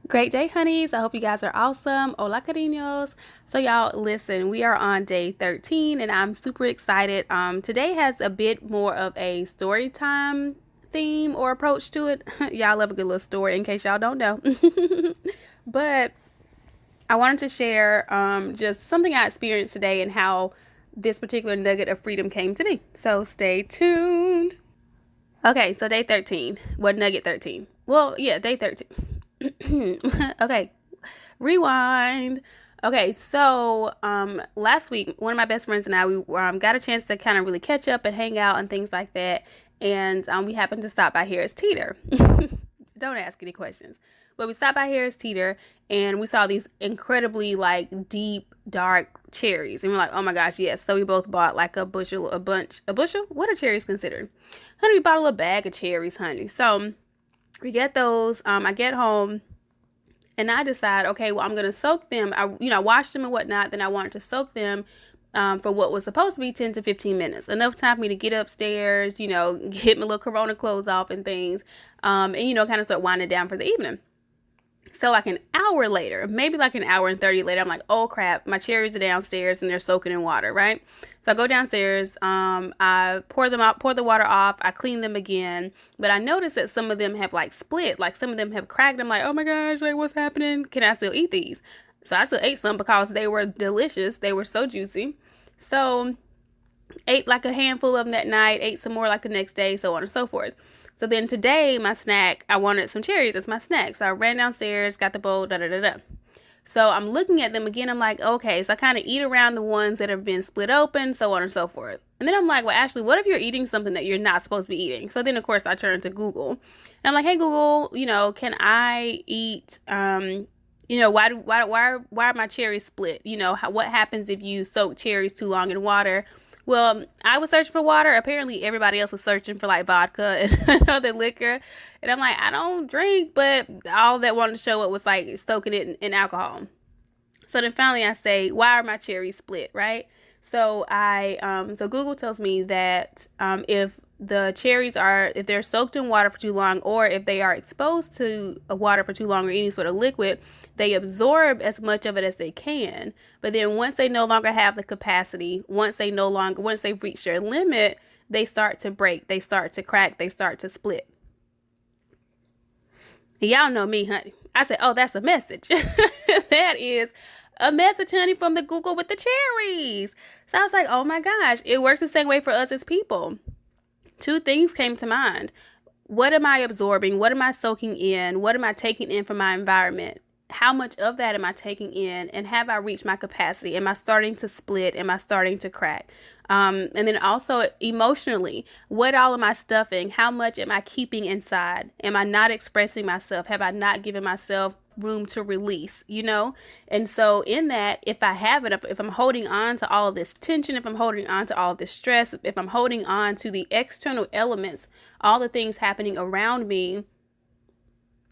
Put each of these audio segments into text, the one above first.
Great day, honeys. I hope you guys are awesome. Hola, cariños. So, y'all, listen, we are on day 13 and I'm super excited. Today has a bit more of a story time theme or approach to it. Y'all love a good little story in case y'all don't know. But I wanted to share just something I experienced today and how this particular nugget of freedom came to me. So, stay tuned. Okay, so day 13. What nugget 13? Well, yeah, day 13. Okay, rewind. Okay, so last week, one of my best friends and I, we got a chance to kind of really catch up and hang out and things like that. And we happened to stop by Harris Teeter. Don't ask any questions. But we stopped by Harris Teeter and we saw these incredibly like deep, dark cherries. And we're like, oh my gosh, yes. So we both bought like a bushel? What are cherries considered? Honey, we bought a little bag of cherries, honey. So we get those. I get home and I decide, okay, well, I'm going to soak them. I washed them and whatnot. Then I wanted to soak them for what was supposed to be 10 to 15 minutes. Enough time for me to get upstairs, get my little Corona clothes off and things, and, kind of start winding down for the evening. So like an hour later, maybe like an hour and 30 later, I'm like, oh crap, my cherries are downstairs and they're soaking in water, right? So I go downstairs, I pour the water off, I clean them again, but I noticed that some of them have like split, like some of them have cracked. I'm like, oh my gosh, like what's happening? Can I still eat these? So I still ate some because they were delicious. They were so juicy. So ate like a handful of them that night, ate some more like the next day, so on and so forth. So then today, my snack, I wanted some cherries as my snack. So I ran downstairs, got the bowl, da-da-da-da. So I'm looking at them again. I'm like, okay, so I kind of eat around the ones that have been split open, so on and so forth. And then I'm like, well, Ashley, what if you're eating something that you're not supposed to be eating? So then, of course, I turned to Google. And I'm like, hey, Google, can I eat, why are my cherries split? What happens if you soak cherries too long in water? Well, I was searching for water. Apparently, everybody else was searching for like vodka and other liquor. And I'm like, I don't drink, but all that wanted to show it was like soaking it in alcohol. So then finally I say, why are my cherries split, right? So so Google tells me that if the cherries if they're soaked in water for too long, or if they are exposed to water for too long or any sort of liquid, they absorb as much of it as they can. But then once they no longer have the capacity, once they've reached their limit, they start to break, they start to crack, they start to split. And y'all know me, honey. I said, oh, that's a message. That is a message, honey, from the Google with the cherries. So I was like, oh my gosh, it works the same way for us as people. Two things came to mind. What am I absorbing? What am I soaking in? What am I taking in from my environment? How much of that am I taking in? And have I reached my capacity? Am I starting to split? Am I starting to crack? And then also emotionally, what all am I stuffing? How much am I keeping inside? Am I not expressing myself? Have I not given myself room to release, And so in that, if I haven't, if I'm holding on to all of this tension, if I'm holding on to all of this stress, if I'm holding on to the external elements, all the things happening around me,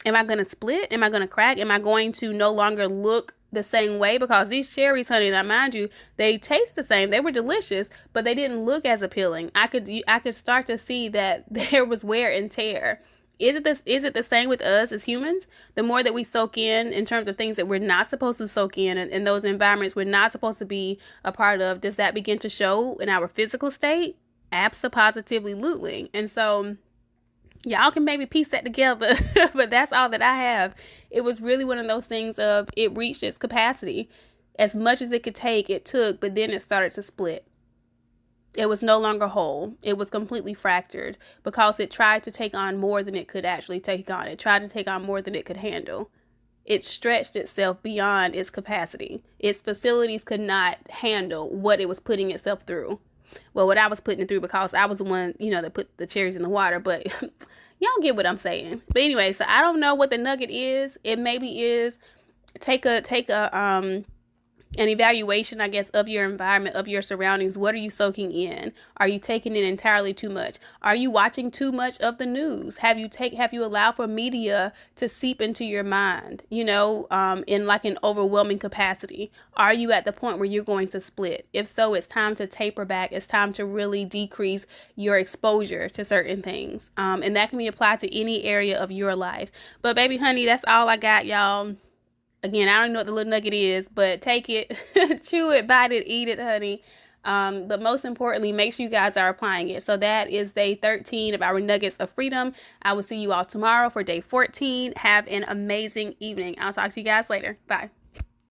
am I going to split? Am I going to crack? Am I going to no longer look the same way? Because these cherries, honey, now mind you, they taste the same. They were delicious, but they didn't look as appealing. I could start to see that there was wear and tear. Is it the same with us as humans? The more that we soak in terms of things that we're not supposed to soak in, and those environments we're not supposed to be a part of, does that begin to show in our physical state? Absolutely. And so y'all can maybe piece that together, but that's all that I have. It was really one of those things of it reached its capacity. As much as it could take, it took, but then it started to split. It was no longer whole. It was completely fractured because it tried to take on more than it could actually take on. It tried to take on more than it could handle. It stretched itself beyond its capacity. Its facilities could not handle what it was putting itself through. Well, what I was putting it through, because I was the one, that put the cherries in the water, but y'all get what I'm saying. But anyway, so I don't know what the nugget is. It maybe is take a an evaluation, I guess, of your environment, of your surroundings. What are you soaking in? Are you taking in entirely too much? Are you watching too much of the news? Have you allowed for media to seep into your mind, in like an overwhelming capacity? Are you at the point where you're going to split? If so, it's time to taper back. It's time to really decrease your exposure to certain things. And that can be applied to any area of your life. But baby honey, that's all I got, y'all. Again, I don't know what the little nugget is, but take it, chew it, bite it, eat it, honey. But most importantly, make sure you guys are applying it. So that is day 13 of our nuggets of freedom. I will see you all tomorrow for day 14. Have an amazing evening. I'll talk to you guys later. Bye.